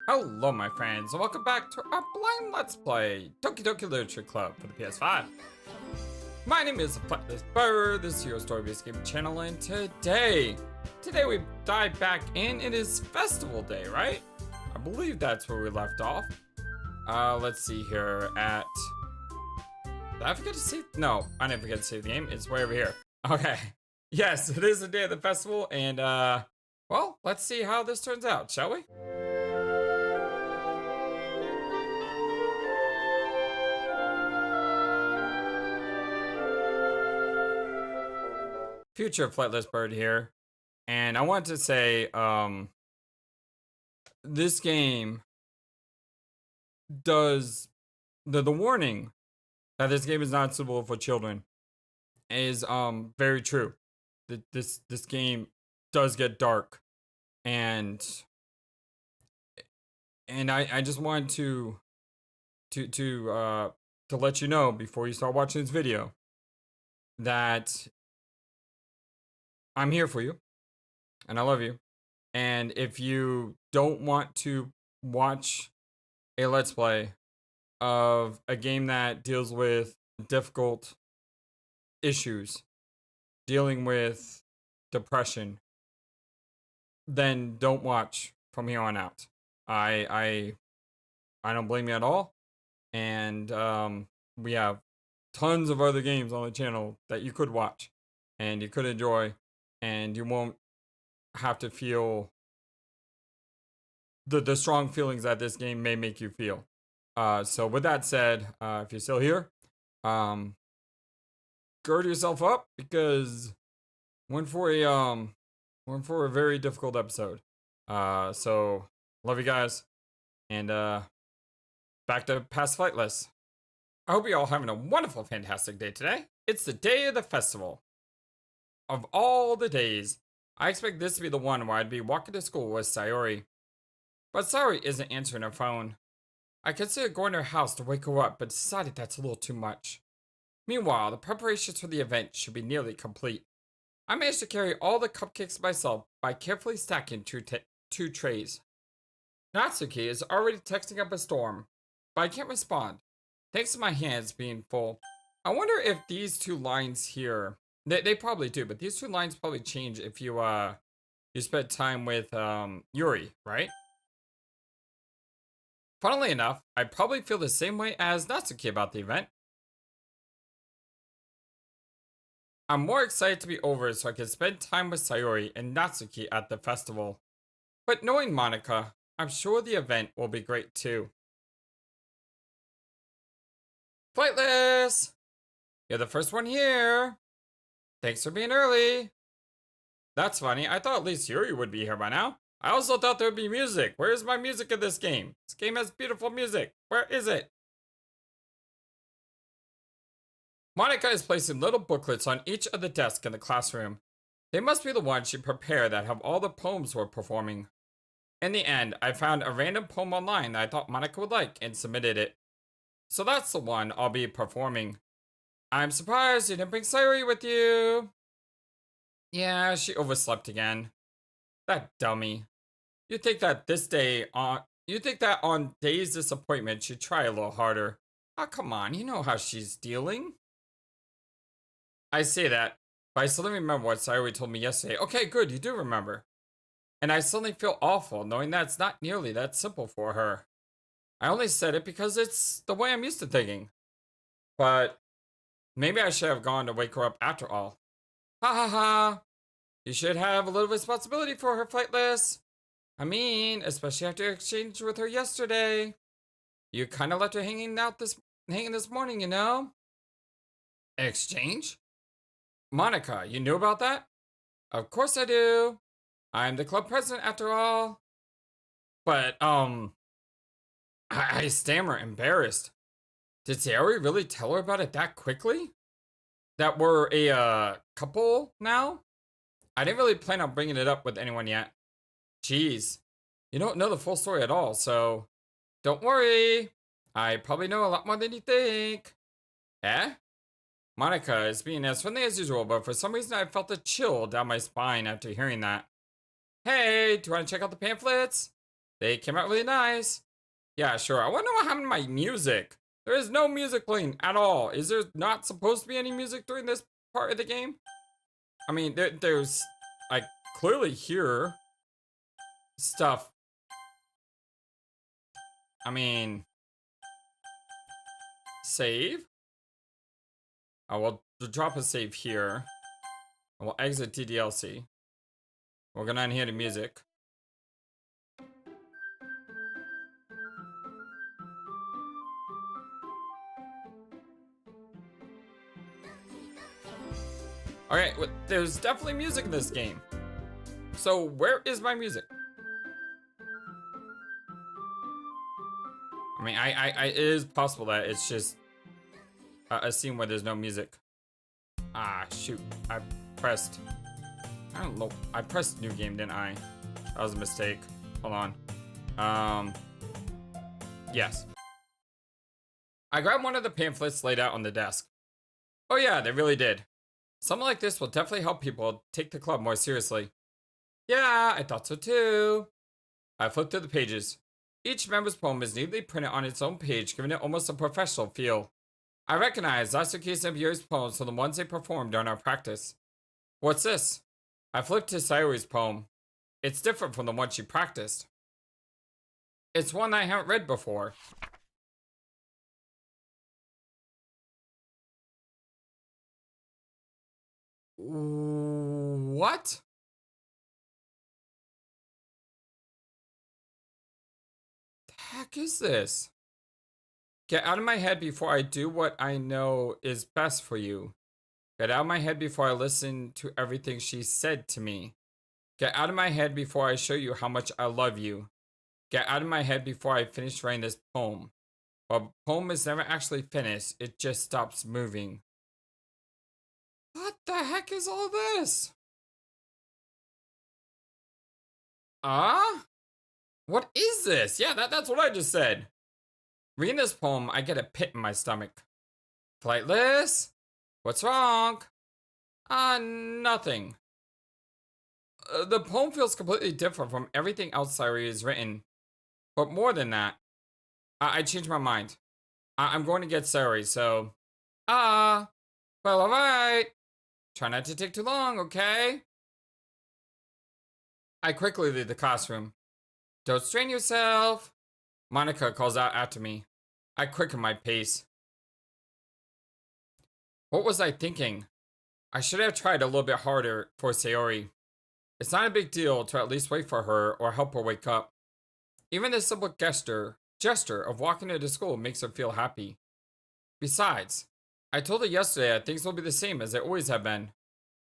Hello my friends, and welcome back to our blind let's play Doki Doki Literature Club for the PS5. My name is Flightless. This is your story-based game channel, and today we dive back in. It is festival day, right? I believe that's where we left off. Let's see here at... Did I forget to save? No, I didn't forget to save the game. It's way over here. Okay. Yes, it is the day of the festival, and well, let's see how this turns out, shall we? Future Flightless Bird here, and I want to say, this game does the warning that this game is not suitable for children is very true. This game does get dark, and I just wanted to let you know before you start watching this video that I'm here for you, and I love you. And if you don't want to watch a Let's Play of a game that deals with difficult issues, dealing with depression, then don't watch from here on out. I don't blame you at all. And we have tons of other games on the channel that you could watch and you could enjoy, and you won't have to feel the strong feelings that this game may make you feel. So with that said, if you're still here, gird yourself up, because we're in for a very difficult episode. So love you guys, and back to past Flightless. I hope you're all having a wonderful, fantastic day today. It's the day of the festival. Of all the days, I expect this to be the one where I'd be walking to school with Sayori. But Sayori isn't answering her phone. I considered going to her house to wake her up, but decided that's a little too much. Meanwhile, the preparations for the event should be nearly complete. I managed to carry all the cupcakes myself by carefully stacking two trays. Natsuki is already texting up a storm, but I can't respond, thanks to my hands being full. I wonder if these two lines here... They probably do, but these two lines probably change if you spend time with Yuri, right? Funnily enough, I probably feel the same way as Natsuki about the event. I'm more excited to be over so I can spend time with Sayori and Natsuki at the festival. But knowing Monica, I'm sure the event will be great too. Flightless! You're the first one here. Thanks for being early. That's funny. I thought at least Yuri would be here by now. I also thought there would be music. Where is my music in this game? This game has beautiful music. Where is it? Monica is placing little booklets on each of the desks in the classroom. They must be the ones she prepared that have all the poems we're performing. In the end, I found a random poem online that I thought Monica would like and submitted it. So that's the one I'll be performing. I'm surprised you didn't bring Sayori with you. Yeah, she overslept again. That dummy. You'd think that on days disappointment she'd try a little harder. Oh, come on, you know how she's dealing. I say that, but I suddenly remember what Sayori told me yesterday. Okay, good, you do remember. And I suddenly feel awful knowing that it's not nearly that simple for her. I only said it because it's the way I'm used to thinking. But maybe I should have gone to wake her up after all. Ha ha ha. You should have a little responsibility for her, Flightless. I mean, especially after your exchange with her yesterday. You kind of left her hanging this morning, you know? Exchange? Monica, you knew about that? Of course I do. I'm the club president after all. But, I stammer, embarrassed. Did Sayori really tell her about it that quickly? That we're a couple now? I didn't really plan on bringing it up with anyone yet. Jeez, you don't know the full story at all, so don't worry. I probably know a lot more than you think. Eh? Monica is being as friendly as usual, but for some reason I felt a chill down my spine after hearing that. Hey, do you want to check out the pamphlets? They came out really nice. Yeah, sure. I want to know what happened to my music. There is no music playing at all. Is there not supposed to be any music during this part of the game? I mean, there's, I clearly hear stuff. I mean, save? I will drop a save here. I will exit DDLC. We're gonna unhear the music. Okay, well, there's definitely music in this game. So where is my music? I mean, it is possible that it's just a scene where there's no music. Ah, shoot. I don't know. I pressed new game, didn't I? That was a mistake. Hold on. Yes. I grabbed one of the pamphlets laid out on the desk. Oh yeah, they really did. Something like this will definitely help people take the club more seriously. Yeah, I thought so too. I flipped through the pages. Each member's poem is neatly printed on its own page, giving it almost a professional feel. I recognize Sasuke's and Yuri's poems from the ones they performed during our practice. What's this? I flipped to Sayori's poem. It's different from the one she practiced. It's one I haven't read before. What? The heck is this? Get out of my head before I do what I know is best for you. Get out of my head before I listen to everything she said to me. Get out of my head before I show you how much I love you. Get out of my head before I finish writing this poem. But a poem is never actually finished, it just stops moving. What the heck is all this? What is this? Yeah, that's what I just said. Reading this poem, I get a pit in my stomach. Flightless? What's wrong? Nothing. The poem feels completely different from everything else Sayori has written. But more than that, I changed my mind. I'm going to get Sayori, so... well, alright. Try not to take too long, okay? I quickly leave the classroom. Don't strain yourself. Monica calls out after me. I quicken my pace. What was I thinking? I should have tried a little bit harder for Sayori. It's not a big deal to at least wait for her or help her wake up. Even the simple gesture of walking her to school makes her feel happy. Besides, I told her yesterday that things will be the same as they always have been.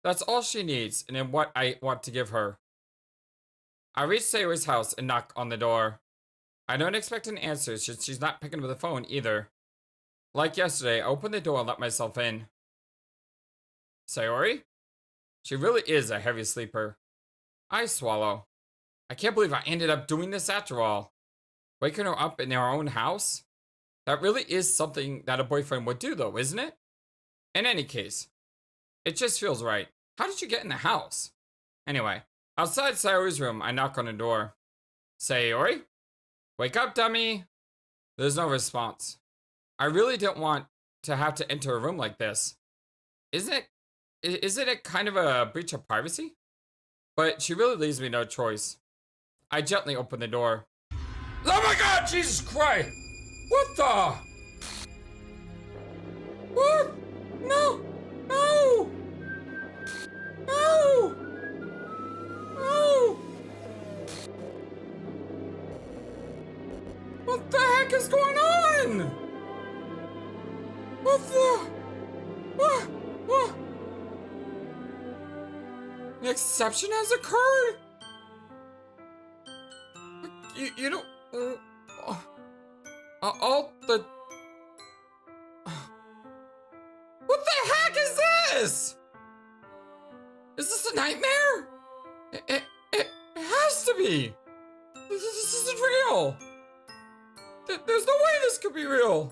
That's all she needs and in what I want to give her. I reach Sayori's house and knock on the door. I don't expect an answer since she's not picking up the phone either. Like yesterday, I open the door and let myself in. Sayori? She really is a heavy sleeper. I swallow. I can't believe I ended up doing this after all. Waking her up in our own house? That really is something that a boyfriend would do though, isn't it? In any case, it just feels right. How did you get in the house? Anyway, outside Sayori's room, I knock on the door. Sayori? Wake up, dummy! There's no response. I really didn't want to have to enter a room like this. Isn't it a kind of a breach of privacy? But she really leaves me no choice. I gently open the door. Oh my god, Jesus Christ! What the? What? No! No! No! No! What the heck is going on? What the? What? What? An exception has occurred? You don't... all the... What the heck is this? Is this a nightmare? It has to be. This isn't real. There's no way this could be real.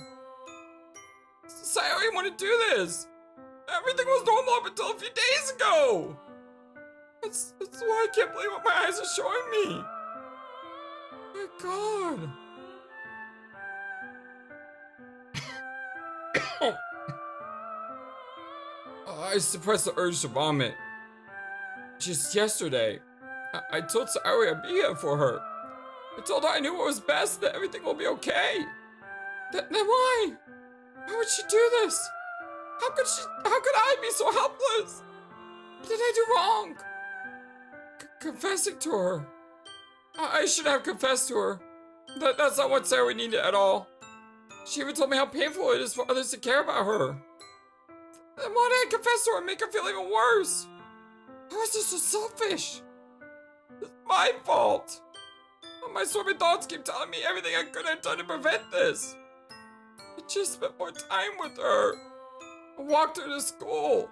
Sayori want to do this. Everything was normal up until a few days ago. That's why I can't believe what my eyes are showing me. God. I suppressed the urge to vomit. Just yesterday, I told Sayori I'd be here for her. I told her I knew what was best, that everything will be okay. Then why? Why would she do this? How could I be so helpless? What did I do wrong? Confessing to her. I should have confessed to her. That's not what Sayori needed at all. She even told me how painful it is for others to care about her. Then why did I confess to her and make her feel even worse? How is this so selfish? It's my fault. My swimming thoughts keep telling me everything I could have done to prevent this. I just spent more time with her. I walked her to school.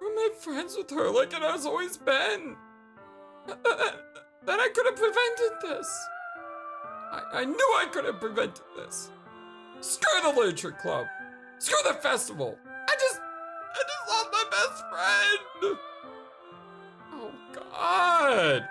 I made friends with her like it has always been. Then I could have prevented this. I knew I could have prevented this. Screw the literature club. Screw the festival. I just lost my best friend. Oh God.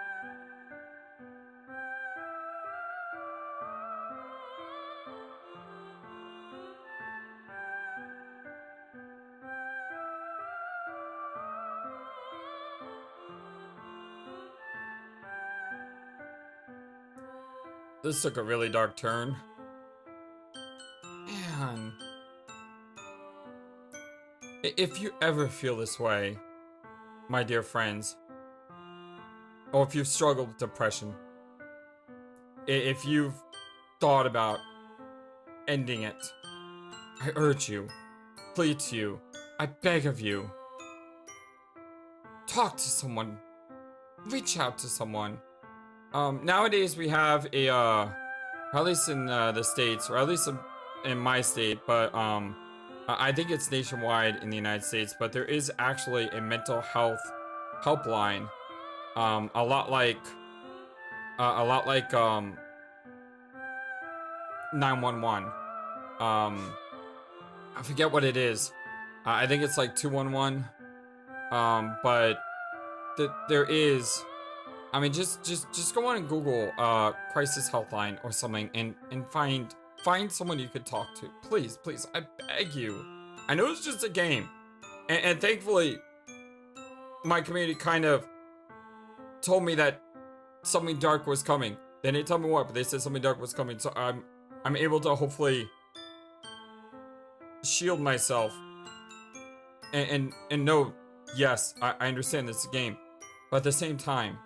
This took a really dark turn. Man. If you ever feel this way, my dear friends, or if you've struggled with depression, if you've thought about ending it, I urge you, plead to you, I beg of you, talk to someone, reach out to someone. Nowadays we have a, or at least in the States, or at least in my state, but I think it's nationwide in the United States, but there is actually a mental health helpline, a lot like 911. I forget what it is. I think it's like 211. But there is. I mean, just go on and Google crisis helpline or something, and find someone you could talk to. Please, I beg you. I know it's just a game, and thankfully, my community kind of told me that something dark was coming. They didn't tell me what, but they said something dark was coming. So I'm able to hopefully shield myself and know, yes, I understand this is a game, but at the same time,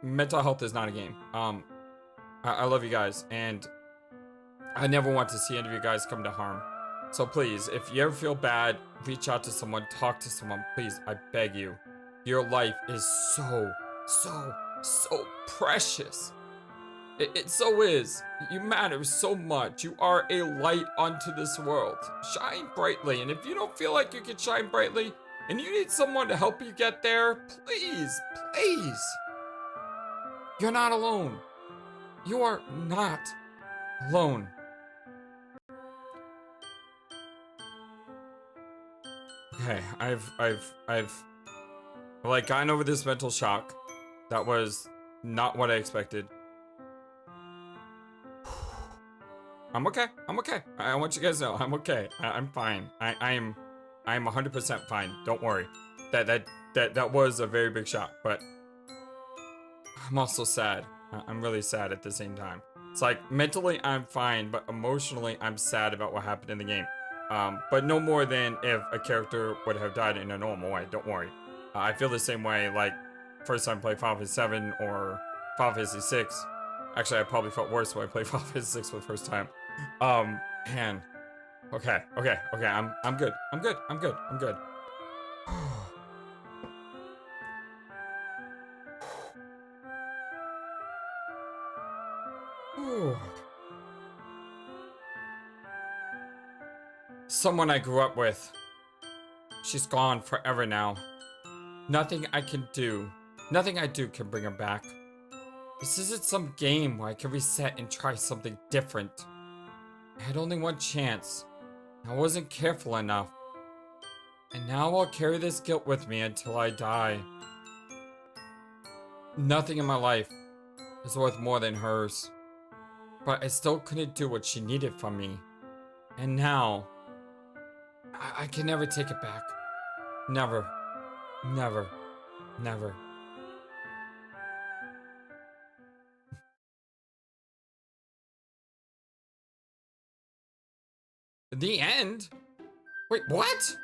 mental health is not a game. I love you guys, and I never want to see any of you guys come to harm. So please, if you ever feel bad, reach out to someone, talk to someone, please, I beg you. Your life is so precious. It so is. You matter so much. You are a light onto this world. Shine brightly, and if you don't feel like you can shine brightly, and you need someone to help you get there, please, you're not alone. You are not alone. Okay, I've like gotten over this mental shock. That was not what I expected. I'm okay. I want you guys to know I'm okay. I'm fine. I'm 100% fine. Don't worry. That was a very big shock, but I'm also sad. I'm really sad at the same time. It's like mentally I'm fine, but emotionally I'm sad about what happened in the game. But no more than if a character would have died in a normal way. Don't worry. I feel the same way like first time I played Final Fantasy 7 or Final Fantasy 6. Actually, I probably felt worse when I played Final Fantasy 6 for the first time. Man. Okay. I'm good. Someone I grew up with. She's gone forever now. Nothing I do can bring her back. This isn't some game where I can reset and try something different. I had only one chance. I wasn't careful enough. And now I'll carry this guilt with me until I die. Nothing in my life is worth more than hers. but I still couldn't do what she needed from me. And now, I can never take it back. Never. Never. Never. The end? Wait, what?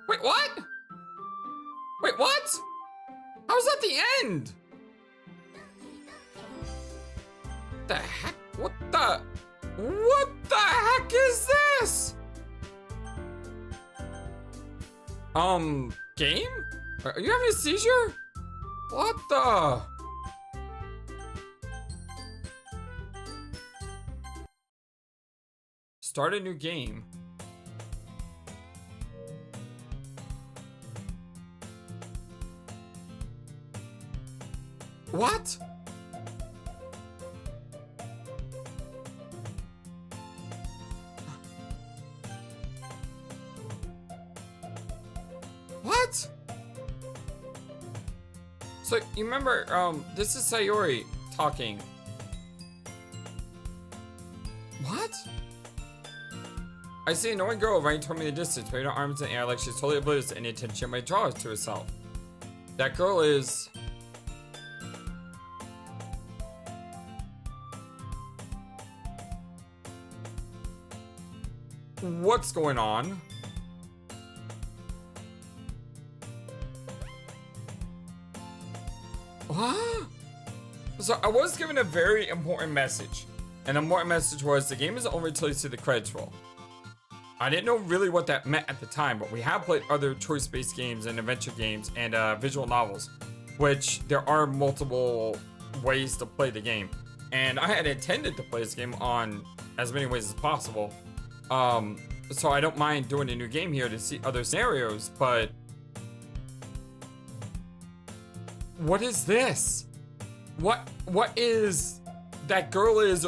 Wait, what? Wait, what? How's that the end? The heck? What the heck is this? Game? Are you having a seizure? What the? Start a new game. What? What? So you remember, this is Sayori talking. What? I see an annoying girl running toward me in the distance, waving her arms in the air like she's totally oblivious to any attention she might draw to herself. That girl is... What's going on? What? So I was given a very important message. And the important message was the game is only until you see the credits roll. I didn't know really what that meant at the time, but we have played other choice-based games and adventure games and visual novels, which there are multiple ways to play the game. And I had intended to play this game on as many ways as possible. So I don't mind doing a new game here to see other scenarios, but... What is this? What is... That girl is...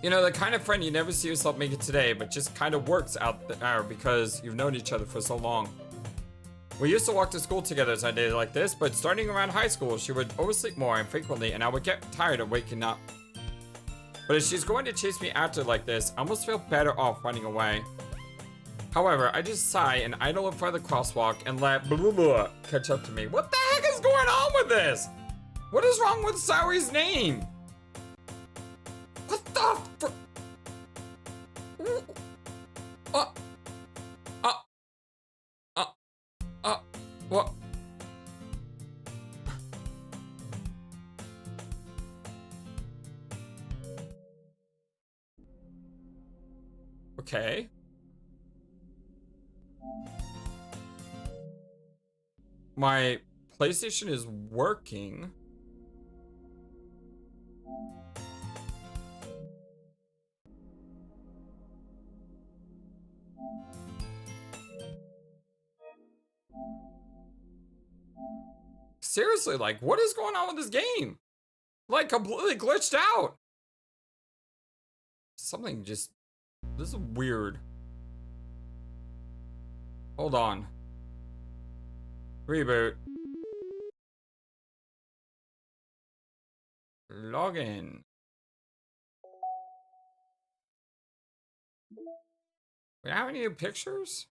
You know, the kind of friend you never see yourself make it today, but just kind of works out there because you've known each other for so long. We used to walk to school together as I did like this, but starting around high school, she would oversleep more and frequently, and I would get tired of waking up. But if she's going to chase me after like this, I almost feel better off running away. However, I just sigh and idle in front of the crosswalk and let blah blah blah catch up to me. What the heck is going on with this? What is wrong with Sayori's name? What the fr- what? Okay. My PlayStation is working. Seriously, like, what is going on with this game? Like, completely glitched out. Something just... This is weird. Hold on. Reboot. Login. We have any new pictures?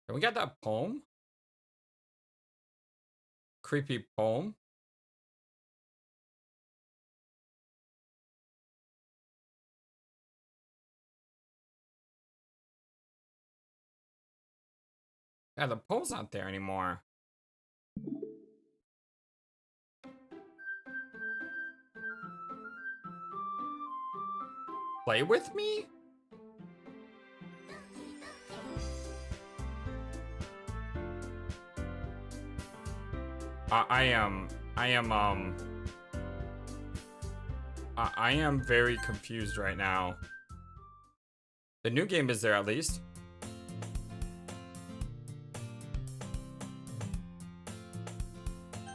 Can we get that poem? Creepy poem. Yeah, the poem's not there anymore. Play with me? I am very confused right now. The new game is there at least.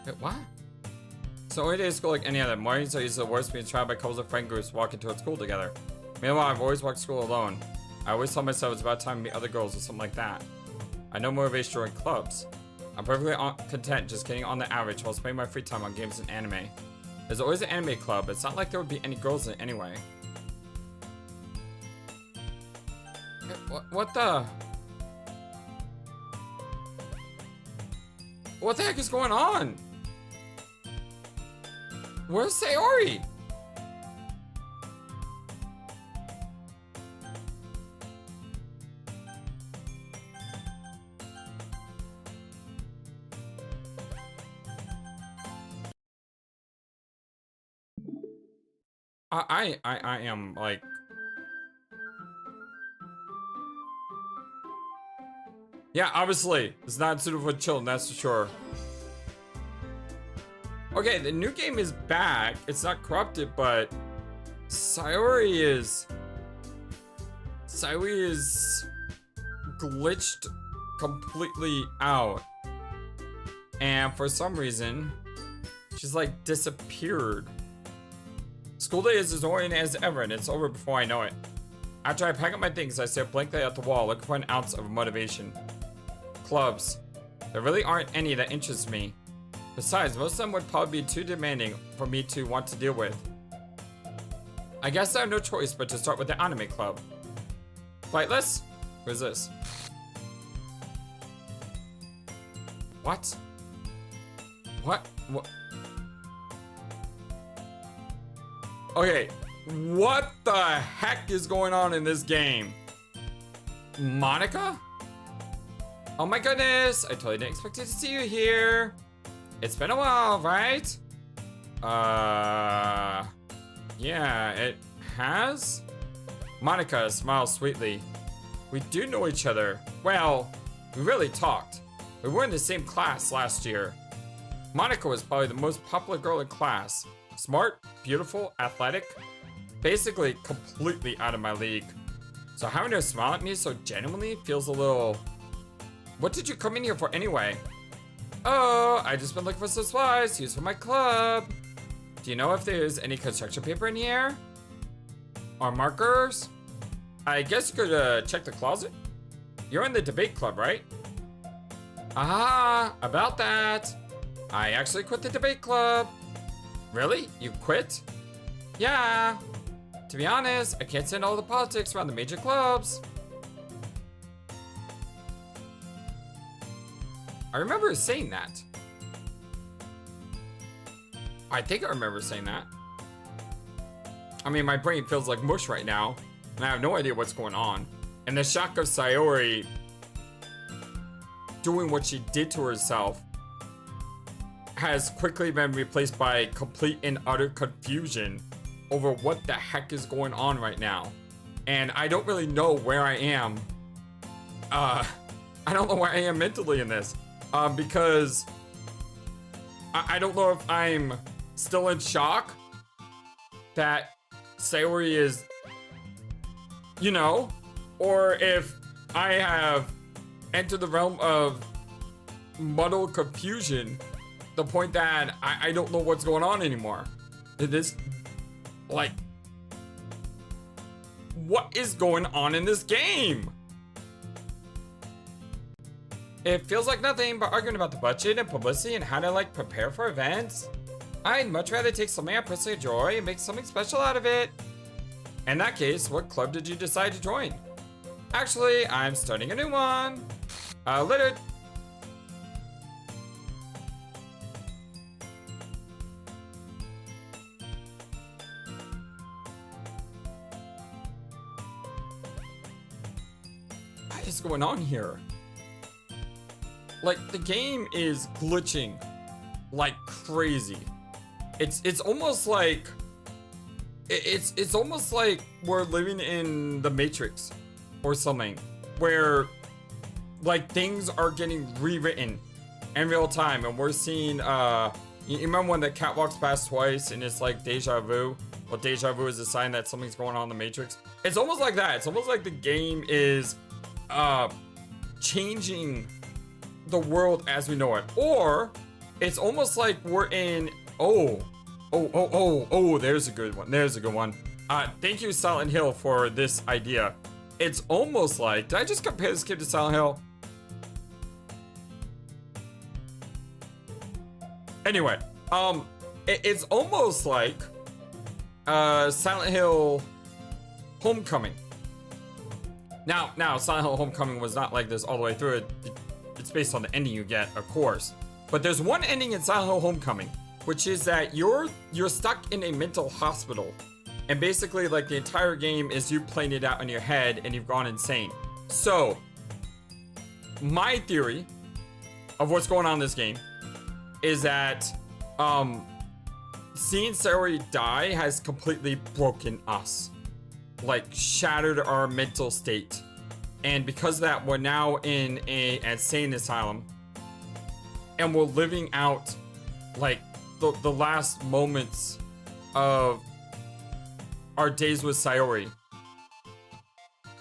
Wait, what? So every day at school like any other. Mornings are usually the worst, being tried by couples of friend groups walking towards school together. Meanwhile, I've always walked to school alone. I always told myself it's about time to meet other girls or something like that. I know motivation to join clubs. I'm perfectly content just getting on the average while spending my free time on games and anime. There's always an anime club, but it's not like there would be any girls in it anyway. What the? What the heck is going on? Where's Sayori? I am like, yeah, obviously it's not suitable for children, that's for sure. Okay, the new game is back. It's not corrupted, but Sayori is glitched completely out. And for some reason, she's like disappeared. School day is as oriented as ever, and it's over before I know it. After I pack up my things, I stare blankly at the wall, looking for an ounce of motivation. Clubs. There really aren't any that interest me. Besides, most of them would probably be too demanding for me to want to deal with. I guess I have no choice but to start with the anime club. Flightless? Where's this? What? What? Okay, what the heck is going on in this game? Monica? Oh my goodness, I totally didn't expect to see you here. It's been a while, right? Yeah, it has? Monica smiles sweetly. We do know each other. Well, we really talked. We were in the same class last year. Monica was probably the most popular girl in class. Smart, beautiful, athletic. Basically, completely out of my league. So having her smile at me so genuinely feels a little... What did you come in here for anyway? Oh, I just been looking for some supplies to use for my club. Do you know if there's any construction paper in here? Or markers? I guess you could check the closet. You're in the debate club, right? Ah, about that. I actually quit the debate club. Really? You quit? Yeah. To be honest, I can't stand all the politics around the major clubs. I remember saying that. I think I remember saying that. I mean, my brain feels like mush right now, and I have no idea what's going on. And the shock of Sayori doing what she did to herself has quickly been replaced by complete and utter confusion over what the heck is going on right now. And I don't really know where I am. I don't know where I am mentally in this. Because I don't know if I'm still in shock that Sayori is, you know, or if I have entered the realm of muddled confusion, the point that I don't know what's going on anymore. It is like, what is going on in this game? It feels like nothing but arguing about the budget and publicity and how to like prepare for events. I'd much rather take something I personally enjoy and make something special out of it. In that case, what club did you decide to join? Actually, I'm starting a new one. Littered. What is going on here? Like, the game is glitching like crazy. It's almost like it's almost like we're living in the Matrix or something, where like things are getting rewritten in real time, and we're seeing you remember when the cat walks past twice and it's like deja vu? Well, deja vu is a sign that something's going on in the Matrix. It's almost like that. It's almost like the game is changing the world as we know it, or it's almost like we're in there's a good one. Thank you, Silent Hill, for this idea. It's almost like, did I just compare this kid to Silent Hill? Anyway, it's almost like Silent Hill Homecoming. Now, Silent Hill Homecoming was not like this all the way through it. It's based on the ending you get, of course. But there's one ending in Silent Hill Homecoming, which is that you're stuck in a mental hospital. And basically, like, the entire game is you playing it out in your head and you've gone insane. So, my theory of what's going on in this game is that seeing Sayori die has completely broken us. Like, shattered our mental state. And because of that, we're now in an insane asylum. And we're living out, like, the last moments of our days with Sayori.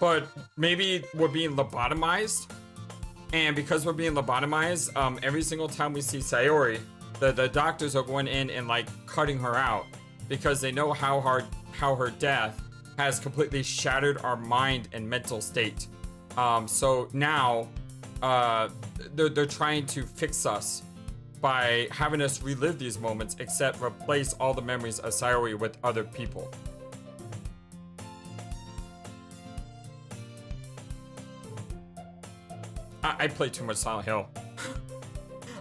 But maybe we're being lobotomized. And because we're being lobotomized, every single time we see Sayori, the doctors are going in and, like, cutting her out. Because they know how her death has completely shattered our mind and mental state. So now, they're trying to fix us by having us relive these moments, except replace all the memories of Sayori with other people. I played too much Silent Hill.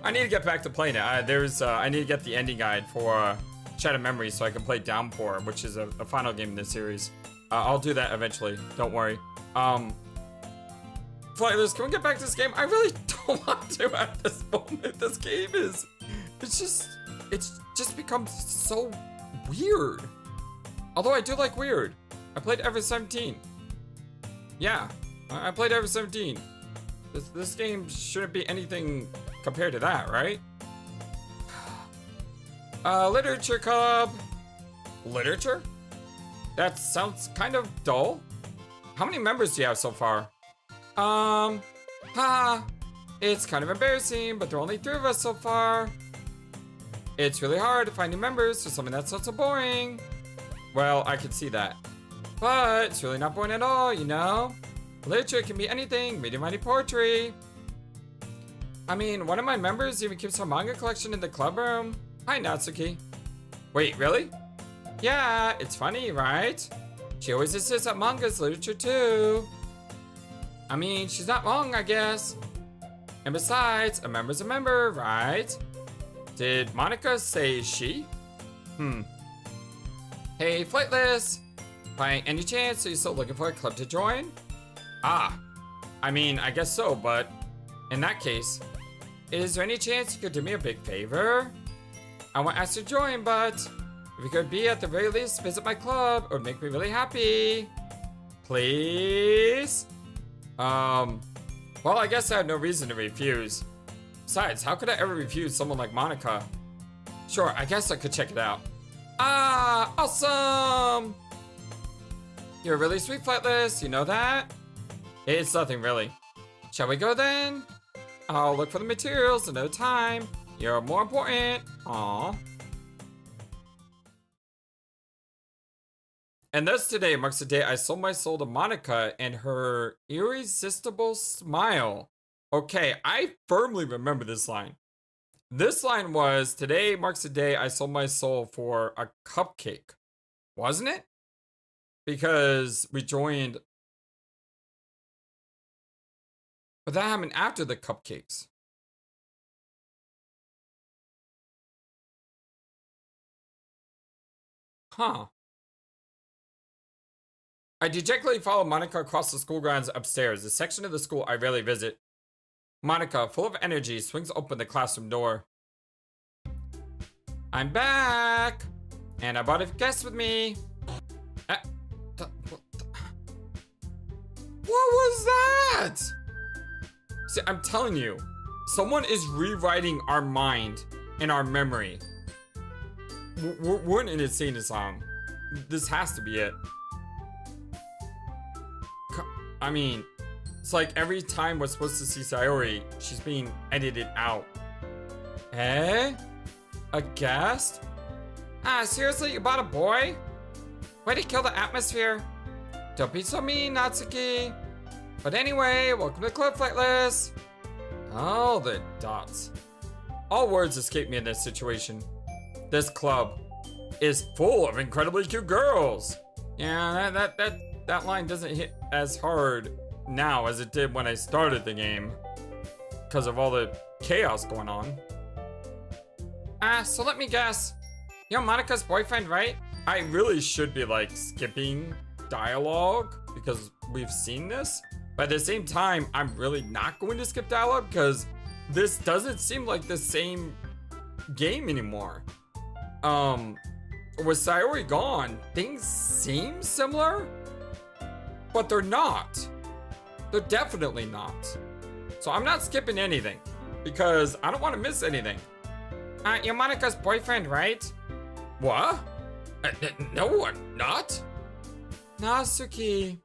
I need to get back to playing it. I need to get the ending guide for Shattered Memories so I can play Downpour, which is a final game in this series. I'll do that eventually. Don't worry. Flightless, can we get back to this game? I really don't want to at this moment. This game it's just become so weird. Although I do like weird. I played Ever 17. Yeah, I played Ever 17. This game shouldn't be anything compared to that, right? Literature Club. Literature? That sounds kind of dull. How many members do you have so far? It's kind of embarrassing, but there are only 3 of us so far. It's really hard to find new members for something that's so boring. Well, I could see that. But it's really not boring at all, you know? Literature can be anything, reading mighty poetry. I mean, one of my members even keeps her manga collection in the club room. Hi, Natsuki. Wait, really? Yeah, it's funny, right? She always insists that manga's literature too. I mean, she's not wrong, I guess. And besides, a member's a member, right? Did Monica say she? Hey, Flightless. By any chance, are you still looking for a club to join? I mean, I guess so, but in that case, is there any chance you could do me a big favor? I want to ask you to join, but if you could be at the very least visit my club, it would make me really happy. Please? Well, I guess I have no reason to refuse. Besides, how could I ever refuse someone like Monica? Sure, I guess I could check it out. Awesome! You're really sweet, Flightless, you know that? It's nothing really. Shall we go then? I'll look for the materials another time. You're more important. Aww. And thus today marks the day I sold my soul to Monica and her irresistible smile. Okay, I firmly remember this line. This line was, today marks the day I sold my soul for a cupcake. Wasn't it? Because we joined. But that happened after the cupcakes. Huh. I dejectedly follow Monica across the school grounds upstairs, a section of the school I rarely visit. Monica, full of energy, swings open the classroom door. I'm back! And I brought a guest with me. What was that? See, I'm telling you, someone is rewriting our mind and our memory. We're in an insane asylum. This has to be it. I mean, it's like every time we're supposed to see Sayori, she's being edited out. Eh? A guest? Seriously, you bought a boy? Way to kill the atmosphere. Don't be so mean, Natsuki. But anyway, welcome to the club, Flightless. Oh, the dots. All words escape me in this situation. This club is full of incredibly cute girls. Yeah, that line doesn't hit as hard now as it did when I started the game because of all the chaos going on. So let me guess. You're Monika's boyfriend, right? I really should be like skipping dialogue because we've seen this. But at the same time, I'm really not going to skip dialogue because this doesn't seem like the same game anymore. With Sayori gone, things seem similar, but they're not. They're definitely not. So I'm not skipping anything because I don't want to miss anything. You're Monika's boyfriend, right? What? No, I'm not. Natsuki.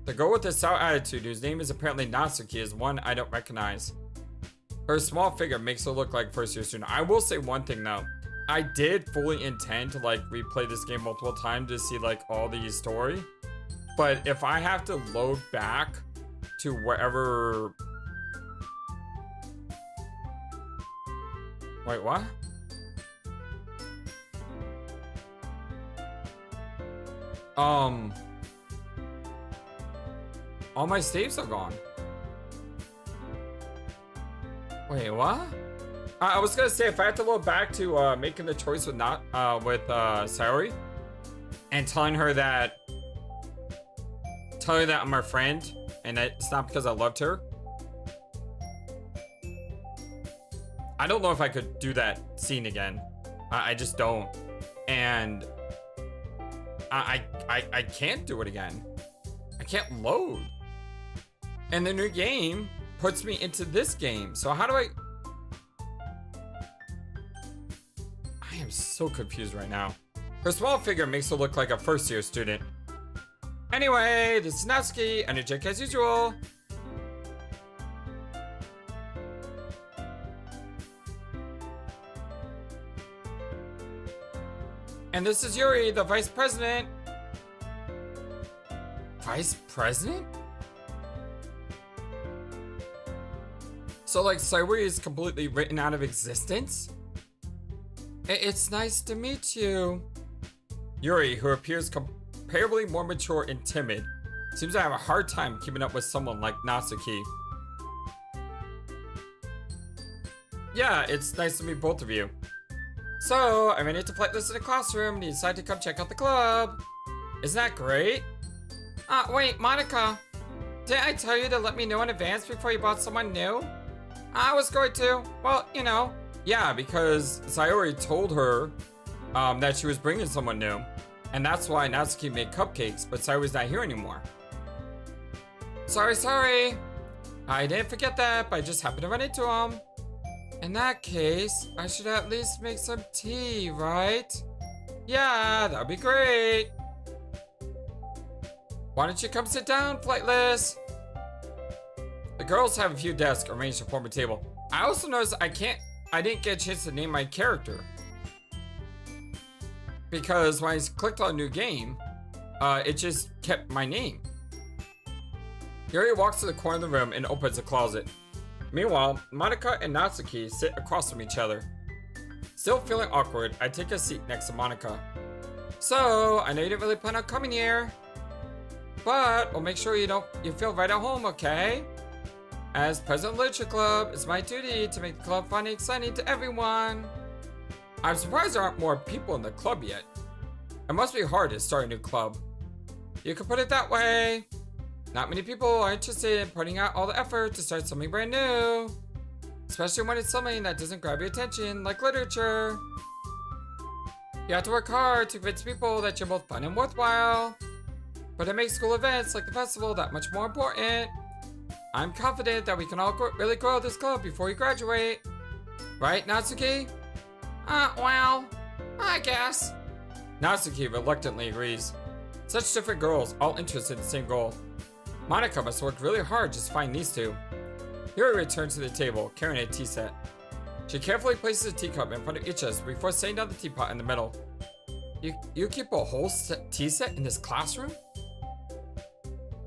The girl with the sour attitude, whose name is apparently Natsuki, is one I don't recognize. Her small figure makes her look like first year student. I will say one thing though. I did fully intend to like replay this game multiple times to see like all the story. But if I have to load back to wherever... Wait, what? All my saves are gone. Wait, what? I was gonna say if I had to load back to making the choice with Sayori and telling her that I'm her friend and that it's not because I loved her. I don't know if I could do that scene again. I just don't. And I can't do it again. I can't load. And the new game puts me into this game. So how do I am so confused right now. Her small figure makes her look like a first year student. Anyway, this is Natsuki, energetic as usual. And this is Yuri, the vice president. Vice president? So like Sayori is completely written out of existence? It's nice to meet you. Yuri, who appears comparably more mature and timid, seems to have a hard time keeping up with someone like Natsuki. Yeah, it's nice to meet both of you. So, I ran into Flightless in the classroom and he decided to come check out the club. Isn't that great? Wait, Monika. Didn't I tell you to let me know in advance before you bought someone new? I was going to. Well, you know. Yeah, because Sayori told her that she was bringing someone new. And that's why Natsuki made cupcakes, but Sayori's not here anymore. Sorry. I didn't forget that, but I just happened to run into him. In that case, I should at least make some tea, right? Yeah, that'd be great. Why don't you come sit down, Flightless? The girls have a few desks arranged to form a table. I also noticed I didn't get a chance to name my character. Because when I clicked on new game, it just kept my name. Yuri walks to the corner of the room and opens a closet. Meanwhile, Monika and Natsuki sit across from each other. Still feeling awkward, I take a seat next to Monika. So, I know you didn't really plan on coming here, but we'll make sure you feel right at home, okay? As president of the Literature Club, it's my duty to make the club fun and exciting to everyone. I'm surprised there aren't more people in the club yet. It must be hard to start a new club. You could put it that way. Not many people are interested in putting out all the effort to start something brand new. Especially when it's something that doesn't grab your attention, like literature. You have to work hard to convince people that you're both fun and worthwhile. But it makes school events like the festival that much more important. I'm confident that we can all really grow this club before we graduate. Right, Natsuki? Well, I guess. Natsuki reluctantly agrees. Such different girls, all interested in the same goal. Monika must work really hard just to find these two. Yuri returns to the table, carrying a tea set. She carefully places a teacup in front of each of us before setting down the teapot in the middle. You keep a whole tea set in this classroom?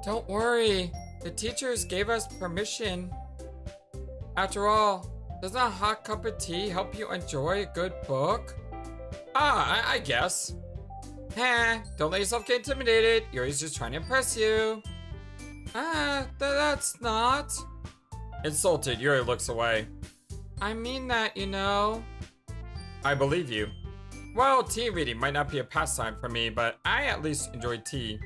Don't worry, the teachers gave us permission. After all, Doesn't a hot cup of tea help you enjoy a good book? I guess. Heh, don't let yourself get intimidated. Yuri's just trying to impress you. That's not. Insulted, Yuri looks away. I mean that, you know. I believe you. Well, tea reading might not be a pastime for me, but I at least enjoy tea.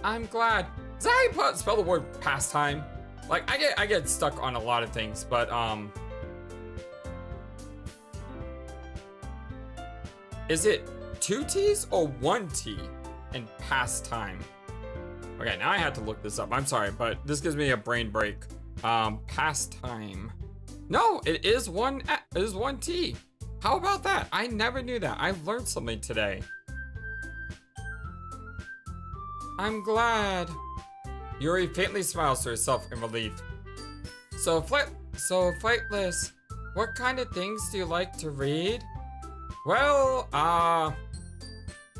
I'm glad. Is that how you spell the word pastime? Like, I get stuck on a lot of things, but, is it 2 T's or 1 T in pastime? Okay, now I have to look this up. I'm sorry, but this gives me a brain break. Pastime. No, it is 1 T. How about that? I never knew that. I learned something today. I'm glad. Yuri faintly smiles to herself in relief. So Flightless, what kind of things do you like to read? Well,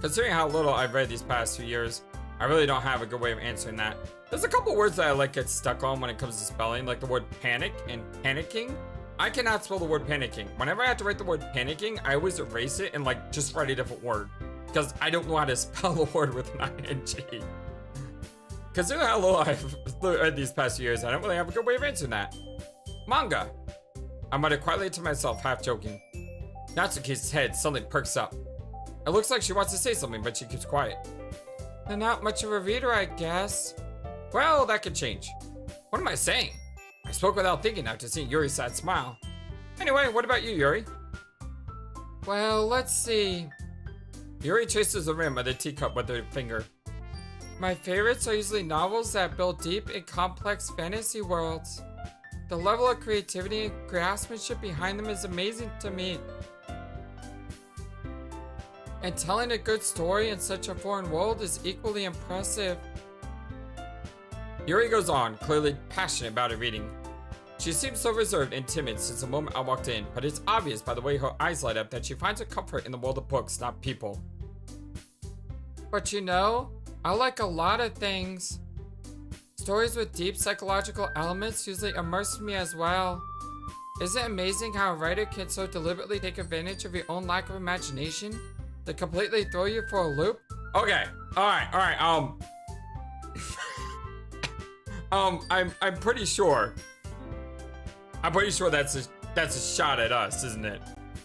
considering how little I've read these past few years, I really don't have a good way of answering that. There's a couple words that I like get stuck on when it comes to spelling, like the word panic and panicking. I cannot spell the word panicking. Whenever I have to write the word panicking, I always erase it and like just write a different word. Because I don't know how to spell the word with an ing. Considering how little I've read these past years, I don't really have a good way of answering that. Manga. I muttered quietly to myself, half joking. Natsuki's head suddenly perks up. It looks like she wants to say something, but she keeps quiet. I'm not much of a reader, I guess. Well, that could change. What am I saying? I spoke without thinking after seeing Yuri's sad smile. Anyway, what about you, Yuri? Well, let's see. Yuri chases the rim of the teacup with her finger. My favorites are usually novels that build deep and complex fantasy worlds. The level of creativity and craftsmanship behind them is amazing to me. And telling a good story in such a foreign world is equally impressive. Yuri goes on, clearly passionate about her reading. She seems so reserved and timid since the moment I walked in, but it's obvious by the way her eyes light up that she finds her comfort in the world of books, not people. But you know, I like a lot of things. Stories with deep psychological elements usually immerse me as well. Isn't it amazing how a writer can so deliberately take advantage of your own lack of imagination to completely throw you for a loop? Okay, alright, I'm pretty sure that's a shot at us, isn't it?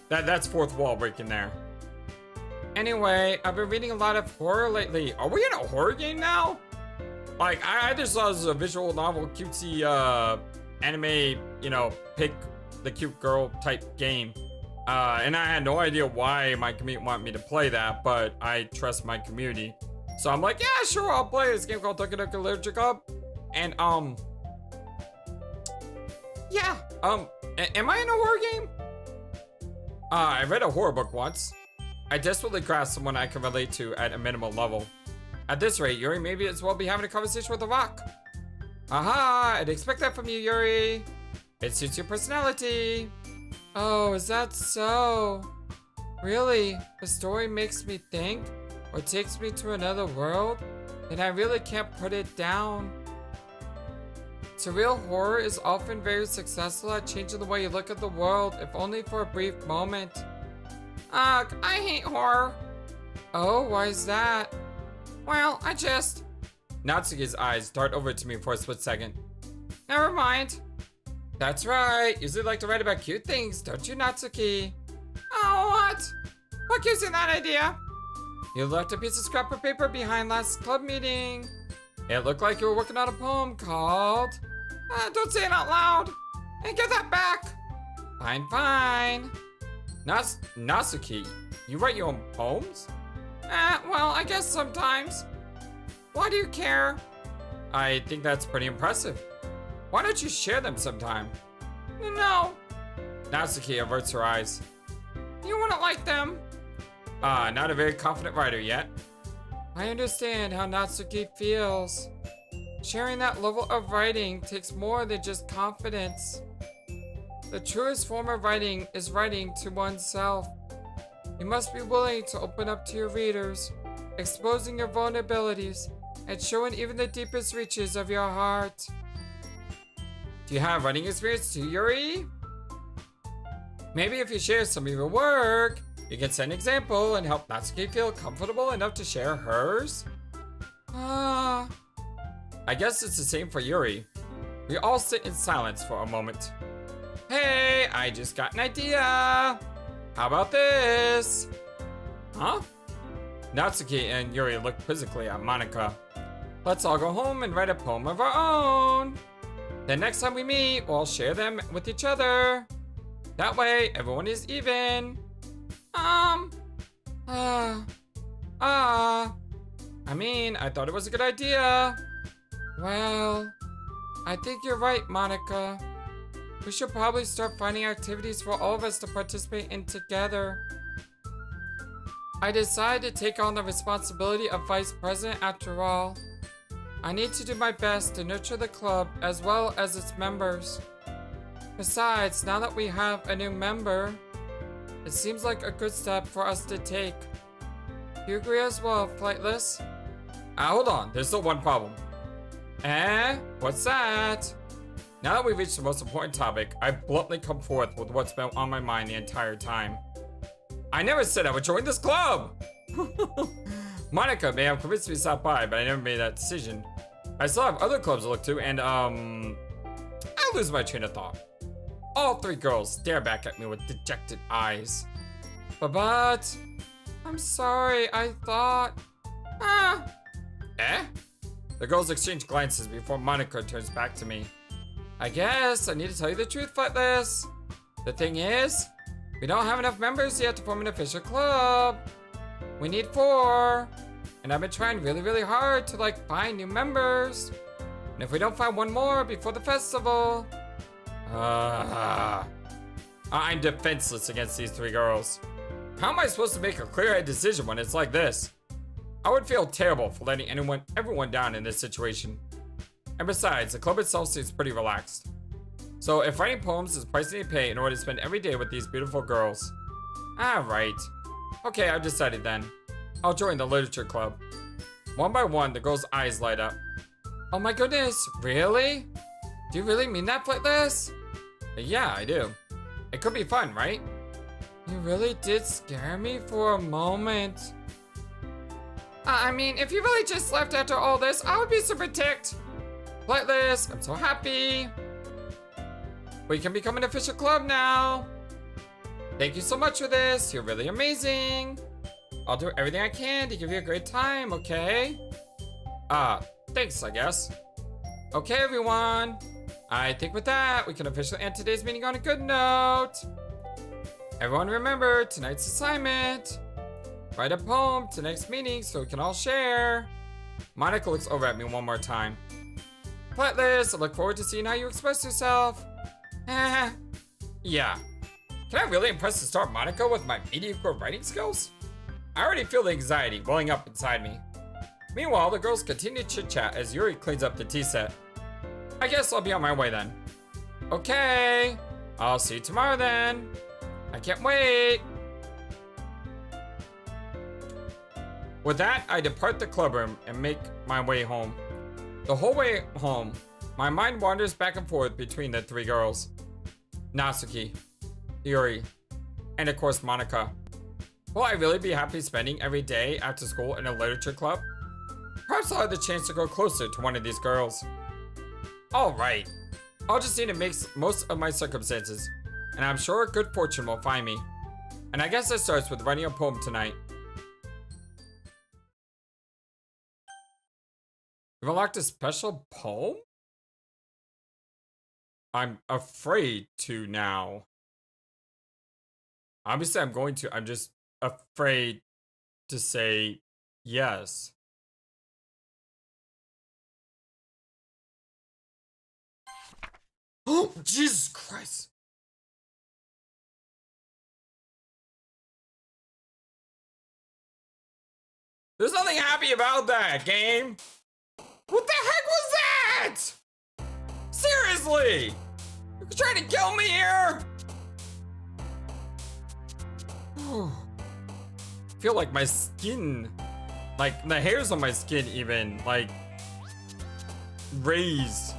That's fourth wall breaking there. Anyway, I've been reading a lot of horror lately. Are we in a horror game now? Like, I just saw this as a visual novel, cutesy, anime, you know, pick the cute girl type game. And I had no idea why my community wanted me to play that, but I trust my community. So I'm like, yeah, sure, I'll play this game called Doki Doki Literature Club. And, yeah, am I in a horror game? I read a horror book once. I desperately grasped someone I can relate to at a minimal level. At this rate, Yuri may as well be having a conversation with a rock. Aha, I'd expect that from you, Yuri. It suits your personality. Oh, is that so? Really? The story makes me think, or takes me to another world, and I really can't put it down. Surreal horror is often very successful at changing the way you look at the world, if only for a brief moment. Ugh, I hate horror. Oh, why is that? Well, Natsuki's eyes dart over to me for a split second. Never mind. That's right, usually like to write about cute things, don't you, Natsuki? Oh, what? What gives you that idea? You left a piece of scrap paper behind last club meeting. It looked like you were working on a poem called... don't say it out loud. And get that back. Fine. Natsuki, you write your own poems? Well, I guess sometimes. Why do you care? I think that's pretty impressive. Why don't you share them sometime? No. Natsuki averts her eyes. You wouldn't like them. Not a very confident writer yet. I understand how Natsuki feels. Sharing that level of writing takes more than just confidence. The truest form of writing is writing to oneself. You must be willing to open up to your readers, exposing your vulnerabilities, and showing even the deepest reaches of your heart. Do you have writing experience too, Yuri? Maybe if you share some of your work, you can set an example and help Natsuki feel comfortable enough to share hers. I guess it's the same for Yuri. We all sit in silence for a moment. Hey, I just got an idea. How about this? Huh? Natsuki and Yuri look quizzically at Monika. Let's all go home and write a poem of our own. Then next time we meet, we'll share them with each other. That way, everyone is even. I mean, I thought it was a good idea. Well, I think you're right, Monika. We should probably start finding activities for all of us to participate in together. I decided to take on the responsibility of vice president after all. I need to do my best to nurture the club as well as its members. Besides, now that we have a new member, it seems like a good step for us to take. Do you agree as well, Flightless? Hold on, there's still one problem. What's that? Now that we've reached the most important topic, I bluntly come forth with what's been on my mind the entire time. I never said I would join this club! Monika may have convinced me to stop by, but I never made that decision. I still have other clubs to look to, and I lose my train of thought. All three girls stare back at me with dejected eyes. But I'm sorry, I thought... The girls exchange glances before Monika turns back to me. I guess I need to tell you the truth, Flightless. The thing is, we don't have enough members yet to form an official club. We need 4. And I've been trying really hard to find new members. And if we don't find one more before the festival... I'm defenseless against these 3 girls. How am I supposed to make a clear-headed decision when it's like this? I would feel terrible for letting everyone down in this situation. And besides, the club itself seems pretty relaxed. So if writing poems is the price I need to pay in order to spend every day with these beautiful girls. Alright. Okay, I've decided then. I'll join the literature club. One by one, the girls' eyes light up. Oh my goodness, really? Do you really mean that, Flightless? Yeah, I do. It could be fun, right? You really did scare me for a moment. I mean, if you really just left after all this, I would be super ticked. Flightless, I'm so happy. We can become an official club now. Thank you so much for this. You're really amazing. I'll do everything I can to give you a great time, okay? Thanks, I guess. Okay, everyone. I think with that, we can officially end today's meeting on a good note. Everyone remember tonight's assignment. Write a poem to next meeting so we can all share. Monika looks over at me one more time. Flightless, I look forward to seeing how you express yourself. Yeah. Can I really impress the star Monika with my mediocre writing skills? I already feel the anxiety welling up inside me. Meanwhile, the girls continue to chit-chat as Yuri cleans up the tea set. I guess I'll be on my way then. Okay, I'll see you tomorrow then. I can't wait. With that, I depart the club room and make my way home. The whole way home, my mind wanders back and forth between the 3 girls. Natsuki, Yuri, and of course Monika. Will I really be happy spending every day after school in a literature club? Perhaps I'll have the chance to grow closer to one of these girls. Alright, I'll just need to make most of my circumstances, and I'm sure good fortune will find me. And I guess that starts with writing a poem tonight. You've unlocked a special poem? I'm afraid to now. Obviously I'm going to, I'm just afraid to say yes. Oh, Jesus Christ. There's nothing happy about that, game. What the heck was that? Seriously? You're trying to kill me here? I feel like my skin, like the hairs on my skin even, like, raised.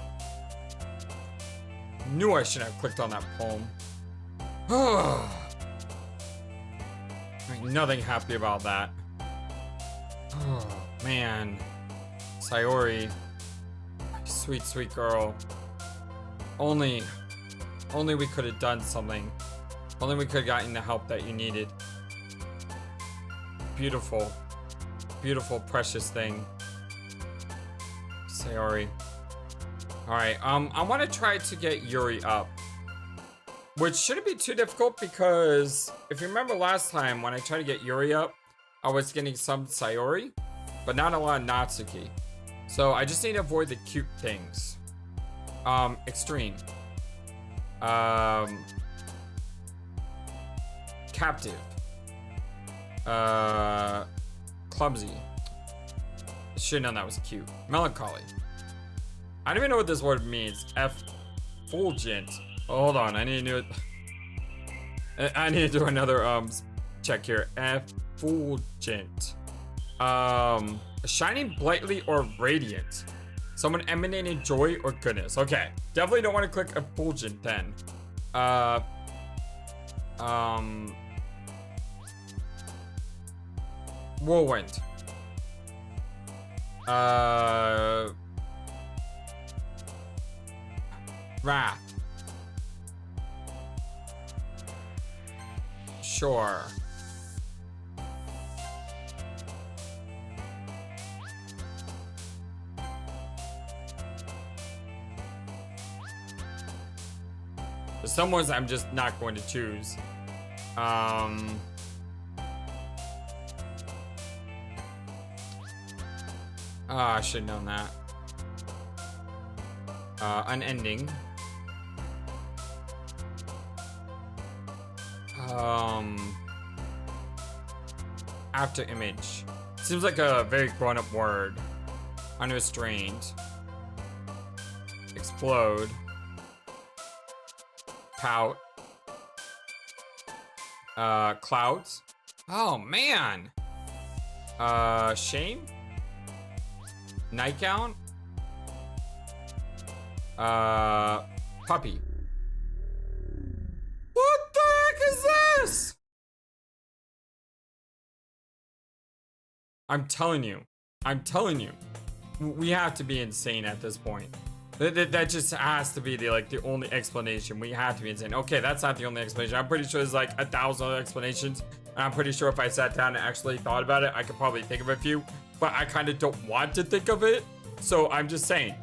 Knew I shouldn't have clicked on that poem. Ain't nothing happy about that. Oh, man. Sayori. Sweet, sweet girl. Only we could have done something. Only we could have gotten the help that you needed. Beautiful. Beautiful, precious thing. Sayori. Alright, I want to try to get Yuri up. Which shouldn't be too difficult because if you remember last time when I tried to get Yuri up, I was getting some Sayori, but not a lot of Natsuki. So I just need to avoid the cute things. Extreme. Captive. Clumsy. Should've known that was cute. Melancholy. I don't even know what this word means. Effulgent. Oh, hold on, I need to do another check here. Effulgent. Shining brightly or radiant. Someone emanating joy or goodness. Okay, definitely don't want to click effulgent then. Whirlwind. Wrath. Sure. There's some ones I'm just not going to choose. I should have known that. Unending. After image. Seems like a very grown-up word. Unrestrained. Explode. Pout. Clouds. Oh, man. Shame. Nightgown. Puppy. What the heck is this? I'm telling you. We have to be insane at this point. That just has to be the only explanation. We have to be insane. Okay, that's not the only explanation. I'm pretty sure there's like 1,000 other explanations. And I'm pretty sure if I sat down and actually thought about it, I could probably think of a few. But I kind of don't want to think of it. So I'm just saying.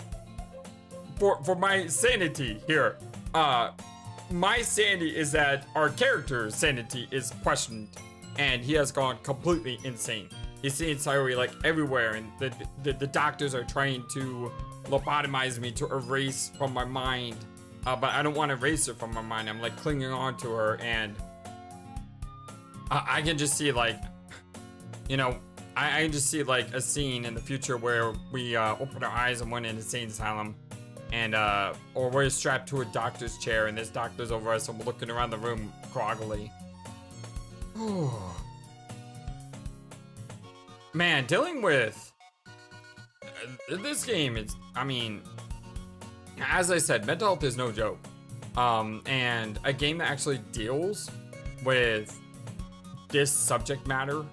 For my sanity here, my sanity is that our character's sanity is questioned. And he has gone completely insane. He's seeing Sayori like everywhere. And the doctors are trying to lobotomize me to erase from my mind. But I don't want to erase her from my mind. I'm like clinging on to her. And I can just see like, you know, I can just see like a scene in the future where we open our eyes and went in an insane asylum. And, or we're strapped to a doctor's chair and this doctor's over us and we're looking around the room groggily. Man, dealing with this game is, I mean, as I said, mental health is no joke. And a game that actually deals with this subject matter,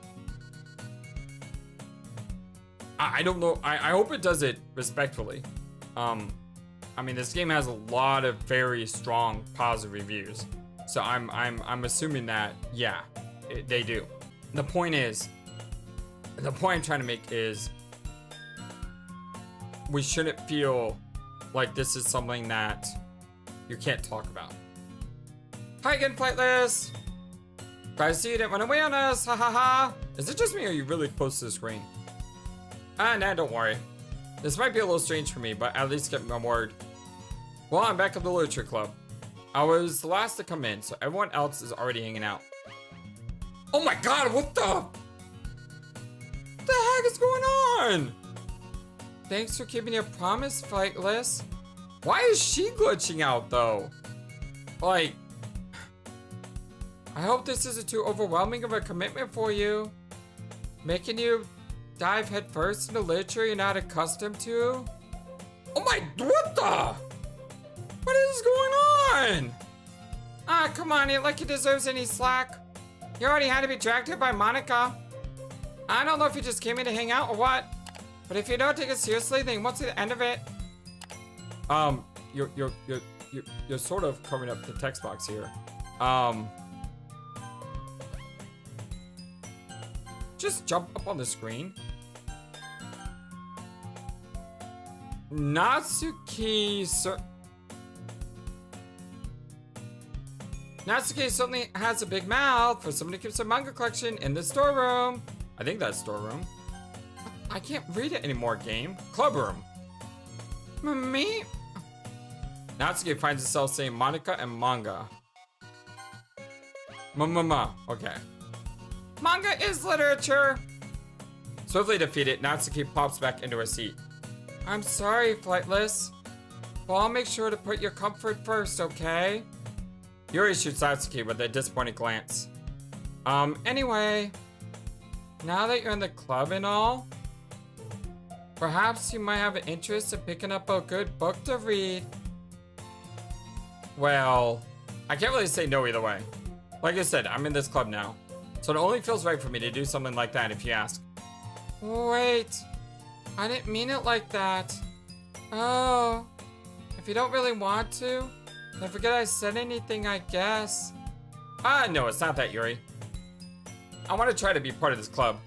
I don't know. I hope it does it respectfully. I mean, this game has a lot of very strong positive reviews, so I'm assuming that they do. The point I'm trying to make is we shouldn't feel like this is something that you can't talk about. Hi again, Flightless. Guys, see you didn't run away on us. Ha ha ha. Is it just me or are you really close to the screen? Nah, don't worry. This might be a little strange for me, but at least get my word. Well, I'm back at the Literature Club. I was the last to come in, so everyone else is already hanging out. Oh my god, what the heck is going on? Thanks for keeping your promise, Flightless. Why is she glitching out, though? Like, I hope this isn't too overwhelming of a commitment for you. Making you dive headfirst into literature you're not accustomed to? Oh my, what is going on? Ah, come on, ain't like he deserves any slack. He already had to be dragged here by Monica. I don't know if he just came in to hang out or what, but if you don't take it seriously, then you won't see the end of it. You're sort of covering up the text box here. Just jump up on the screen. Natsuki certainly has a big mouth for someone who keeps their manga collection in the storeroom. I think that's storeroom. I can't read it anymore, game. Clubroom. Me? Natsuki finds himself saying Monica and manga. Okay. Manga is literature. Swiftly defeated, Natsuki pops back into her seat. I'm sorry, Flightless. Well, I'll make sure to put your comfort first, okay? Yuri shoots Natsuki with a disappointed glance. Anyway, now that you're in the club and all, perhaps you might have an interest in picking up a good book to read. Well, I can't really say no either way. Like I said, I'm in this club now, so it only feels right for me to do something like that if you ask. Wait, I didn't mean it like that. Oh, if you don't really want to, then forget I said anything, I guess. No, it's not that, Yuri. I want to try to be part of this club.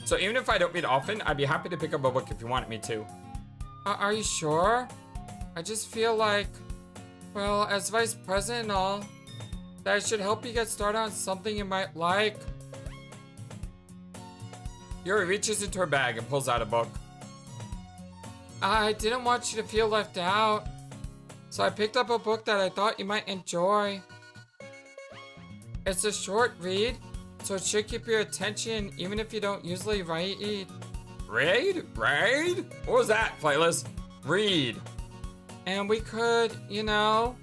So even if I don't read often, I'd be happy to pick up a book if you wanted me to. Are you sure? I just feel like, well, as vice president and all, that I should help you get started on something you might like. Yuri reaches into her bag and pulls out a book. I didn't want you to feel left out, so I picked up a book that I thought you might enjoy. It's a short read, so it should keep your attention even if you don't usually read. Read? What was that, Flightless? Read. And we could, you know,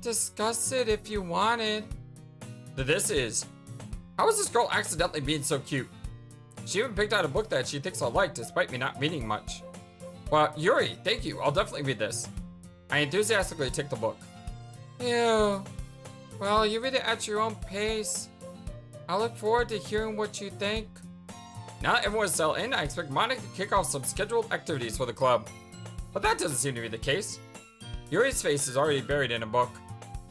discuss it if you wanted. This is. How is this girl accidentally being so cute? She even picked out a book that she thinks I'll like despite me not reading much. Well, Yuri, thank you. I'll definitely read this. I enthusiastically take the book. Ew. Well, you read it at your own pace. I look forward to hearing what you think. Now that everyone's settled in, I expect Monica to kick off some scheduled activities for the club. But that doesn't seem to be the case. Yuri's face is already buried in a book.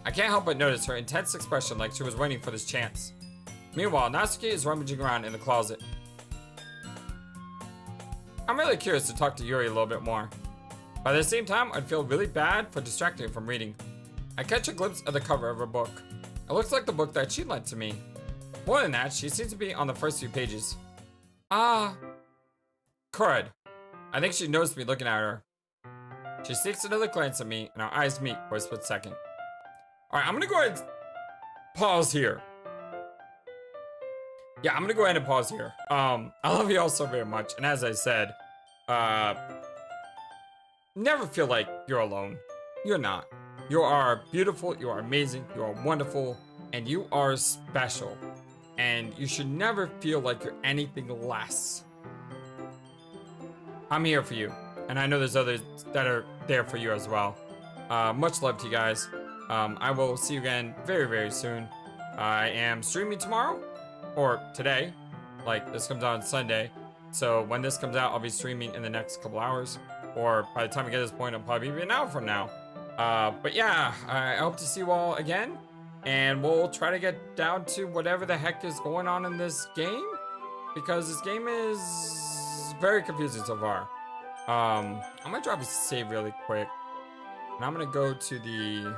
I can't help but notice her intense expression like she was waiting for this chance. Meanwhile, Natsuki is rummaging around in the closet. I'm really curious to talk to Yuri a little bit more. But at the same time, I'd feel really bad for distracting her from reading. I catch a glimpse of the cover of her book. It looks like the book that she lent to me. More than that, she seems to be on the first few pages. Crud. I think she noticed me looking at her. She sneaks another glance at me, and our eyes meet for a split second. Alright, I'm gonna go ahead and pause here. Yeah, I'm gonna go ahead and pause here. I love you all so very much, and as I said, never feel like you're alone. You're not. You are beautiful, you are amazing, you are wonderful, and you are special. And you should never feel like you're anything less. I'm here for you, and I know there's others that are there for you as well. Much love to you guys. I will see you again very, very soon. I am streaming tomorrow, or today. Like, this comes out on Sunday. So when this comes out, I'll be streaming in the next couple hours. Or by the time I get to this point, it'll probably be an hour from now. But yeah, I hope to see you all again. And we'll try to get down to whatever the heck is going on in this game. Because this game is very confusing so far. I'm gonna drop a save really quick. And I'm gonna go to the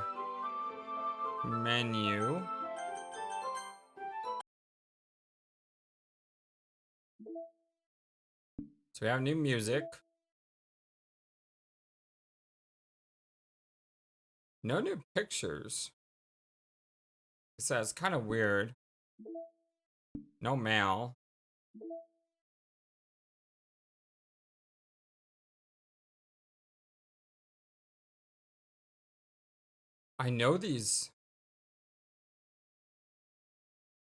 menu. So we have new music. No new pictures. So it's kind of weird. No mail. I know these.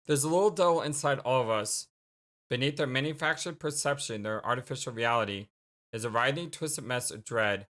There's a little devil inside all of us. Beneath their manufactured perception, their artificial reality, is a writhing, twisted mess of dread,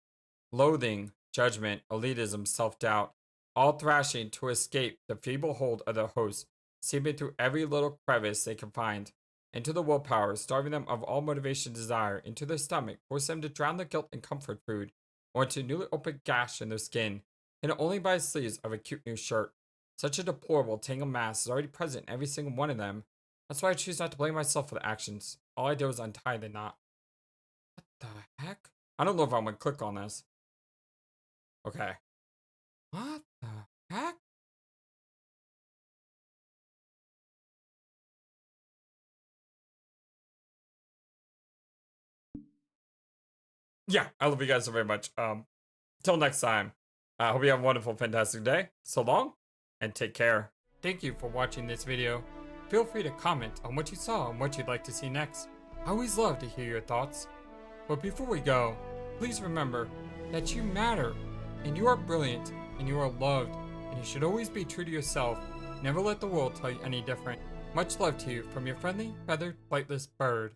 loathing, judgment, elitism, self-doubt, all thrashing to escape the feeble hold of their host, seeping through every little crevice they can find, into the willpower, starving them of all motivation and desire, into their stomach, forcing them to drown their guilt in comfort food, or into a newly opened gash in their skin, hidden only by the sleeves of a cute new shirt. Such a deplorable tangled mass is already present in every single one of them. That's why I choose not to blame myself for the actions. All I did was untie the knot. What the heck? I don't know if I'm gonna click on this. Okay. What the heck? Yeah, I love you guys so very much. Till next time. I hope you have a wonderful, fantastic day. So long, and take care. Thank you for watching this video. Feel free to comment on what you saw and what you'd like to see next. I always love to hear your thoughts. But before we go, please remember that you matter, and you are brilliant, and you are loved, and you should always be true to yourself. Never let the world tell you any different. Much love to you from your friendly, feathered, flightless bird.